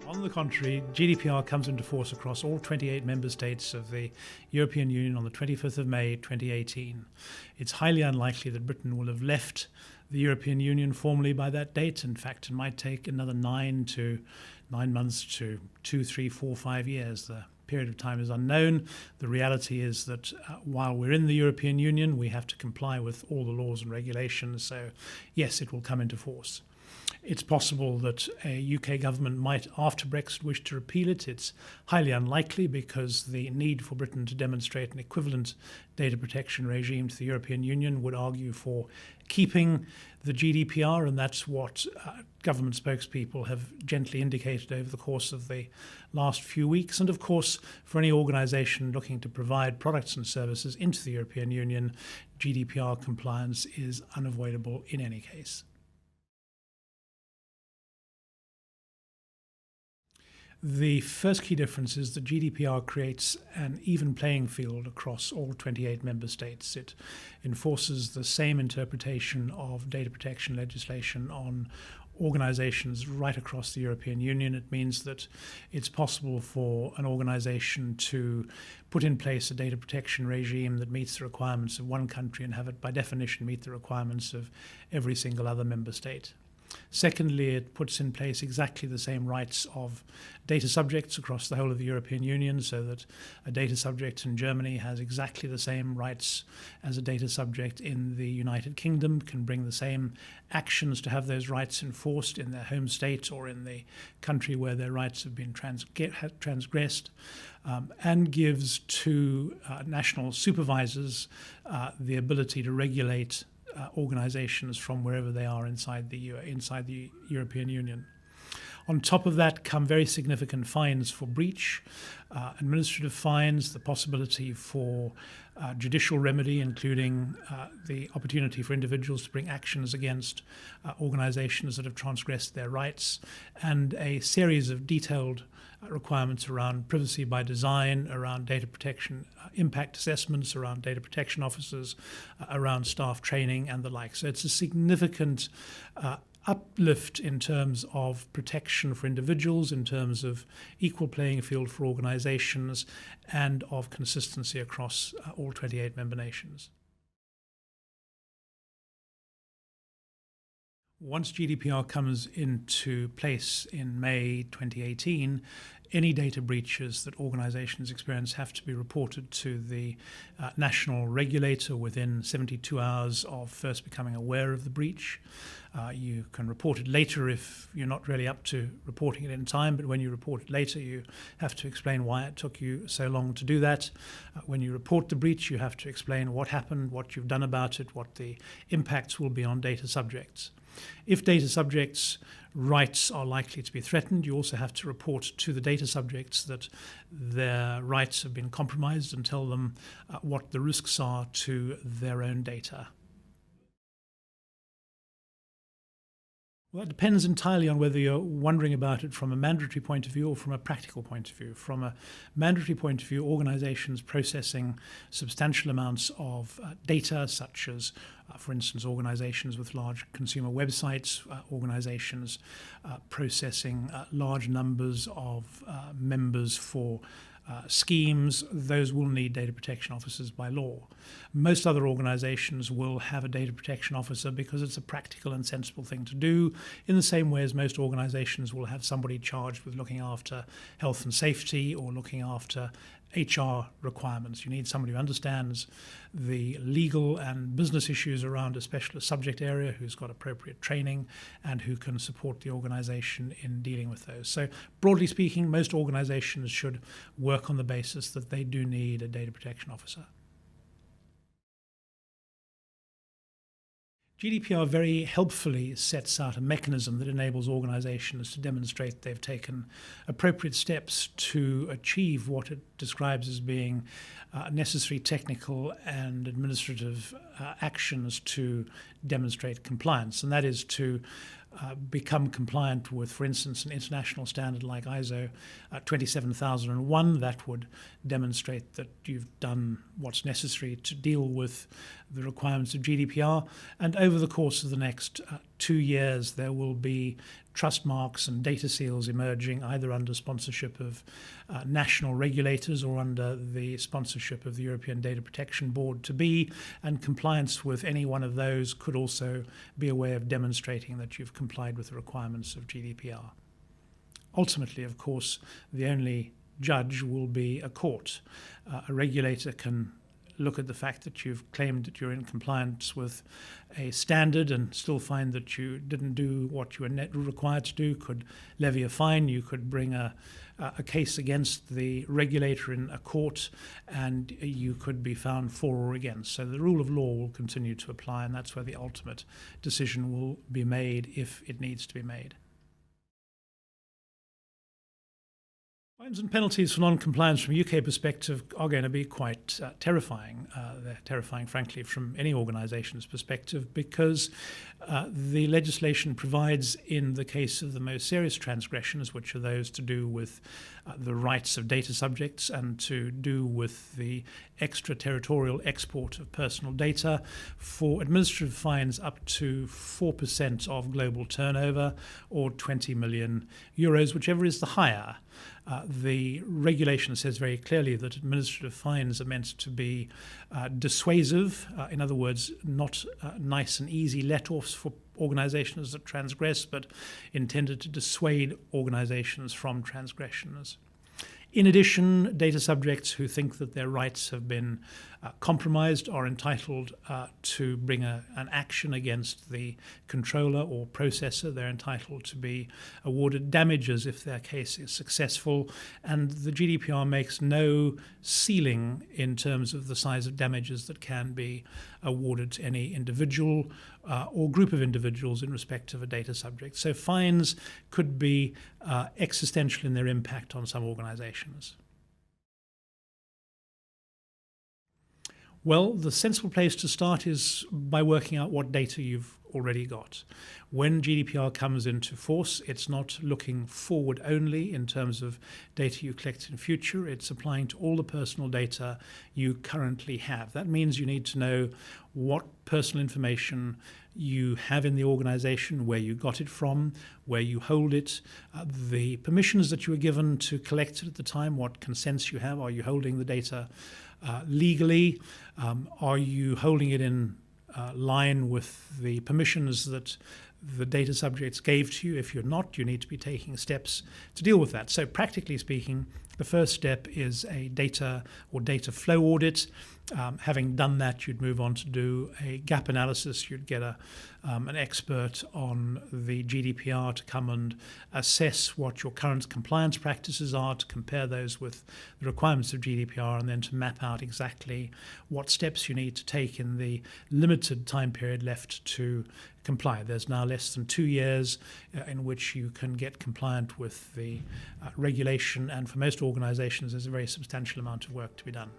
On the contrary, GDPR comes into force across all 28 member states of the European Union on the 25th of May 2018. It's highly unlikely that Britain will have left the European Union formally by that date. In fact, it might take another 9 months to 2, 3, 4, 5 years. The period of time is unknown. The reality is that while we're in the European Union, we have to comply with all the laws and regulations. So yes, it will come into force. It's possible that a UK government might, after Brexit, wish to repeal it. It's highly unlikely because the need for Britain to demonstrate an equivalent data protection regime to the European Union would argue for keeping the GDPR, and that's what government spokespeople have gently indicated over the course of the last few weeks. And of course, for any organisation looking to provide products and services into the European Union, GDPR compliance is unavoidable in any case. The first key difference is that GDPR creates an even playing field across all 28 member states. It enforces the same interpretation of data protection legislation on organizations right across the European Union. It means that it's possible for an organization to put in place a data protection regime that meets the requirements of one country and have it by definition meet the requirements of every single other member state. Secondly, it puts in place exactly the same rights of data subjects across the whole of the European Union, so that a data subject in Germany has exactly the same rights as a data subject in the United Kingdom, can bring the same actions to have those rights enforced in their home state or in the country where their rights have been transgressed, and gives to national supervisors the ability to regulate organizations from wherever they are inside the European Union. On top of that come very significant fines for breach, administrative fines, the possibility for judicial remedy, including the opportunity for individuals to bring actions against organizations that have transgressed their rights, and a series of detailed requirements around privacy by design, around data protection impact assessments, around data protection officers, around staff training and the like. So it's a significant uplift in terms of protection for individuals, in terms of equal playing field for organizations, and of consistency across all 28 member nations. Once GDPR comes into place in May 2018, any data breaches that organizations experience have to be reported to the national regulator within 72 hours of first becoming aware of the breach. You can report it later if you're not really up to reporting it in time, but when you report it later, you have to explain why it took you so long to do that. When you report the breach, you have to explain what happened, what you've done about it, what the impacts will be on data subjects. If data subjects' rights are likely to be threatened, you also have to report to the data subjects that their rights have been compromised and tell them what the risks are to their own data. Well, it depends entirely on whether you're wondering about it from a mandatory point of view or from a practical point of view. From a mandatory point of view, organizations processing substantial amounts of data, such as, for instance, organizations with large consumer websites, organizations processing large numbers of members for schemes, those will need data protection officers by law. Most other organizations will have a data protection officer because it's a practical and sensible thing to do, in the same way as most organizations will have somebody charged with looking after health and safety or looking after HR requirements. You need somebody who understands the legal and business issues around a specialist subject area, who's got appropriate training, and who can support the organization in dealing with those. So broadly speaking, most organizations should work on the basis that they do need a data protection officer. GDPR very helpfully sets out a mechanism that enables organizations to demonstrate they've taken appropriate steps to achieve what it describes as being necessary technical and administrative actions to demonstrate compliance. And that is to become compliant with, for instance, an international standard like ISO 27001. That would demonstrate that you've done what's necessary to deal with the requirements of GDPR. And over the course of the next 2 years, there will be trust marks and data seals emerging either under sponsorship of national regulators or under the sponsorship of the European Data Protection Board to be, and compliance with any one of those could also be a way of demonstrating that you've complied with the requirements of GDPR. Ultimately, of course, the only judge will be a court. A regulator can look at the fact that you've claimed that you're in compliance with a standard and still find that you didn't do what you were required to do, could levy a fine, you could bring a case against the regulator in a court, and you could be found for or against. So the rule of law will continue to apply, and that's where the ultimate decision will be made if it needs to be made. Fines and penalties for non-compliance from a UK perspective are going to be quite terrifying. They're terrifying, frankly, from any organisation's perspective, because the legislation provides, in the case of the most serious transgressions, which are those to do with the rights of data subjects and to do with the extraterritorial export of personal data, for administrative fines up to 4% of global turnover or 20 million euros, whichever is the higher. The regulation says very clearly that administrative fines are meant to be dissuasive, in other words, not nice and easy let-offs for organisations that transgress, but intended to dissuade organisations from transgressions. In addition, data subjects who think that their rights have been compromised are entitled to bring an action against the controller or processor. They're entitled to be awarded damages if their case is successful, and the GDPR makes no ceiling in terms of the size of damages that can be awarded to any individual or group of individuals in respect of a data subject. So fines could be existential in their impact on some organizations. Well, the sensible place to start is by working out what data you've already got. When GDPR comes into force, it's not looking forward only in terms of data you collect in future. It's applying to all the personal data you currently have. That means you need to know what personal information you have in the organization, where you got it from, where you hold it, the permissions that you were given to collect it at the time, what consents you have. Are you holding the data legally? Are you holding it in line with the permissions that the data subjects gave to you? If you're not, you need to be taking steps to deal with that. So practically speaking, the first step is a data or data flow audit. Having done that, you'd move on to do a gap analysis. You'd get an expert on the GDPR to come and assess what your current compliance practices are, to compare those with the requirements of GDPR, and then to map out exactly what steps you need to take in the limited time period left to comply. There's now less than 2 years in which you can get compliant with the regulation, and for most organizations there's a very substantial amount of work to be done.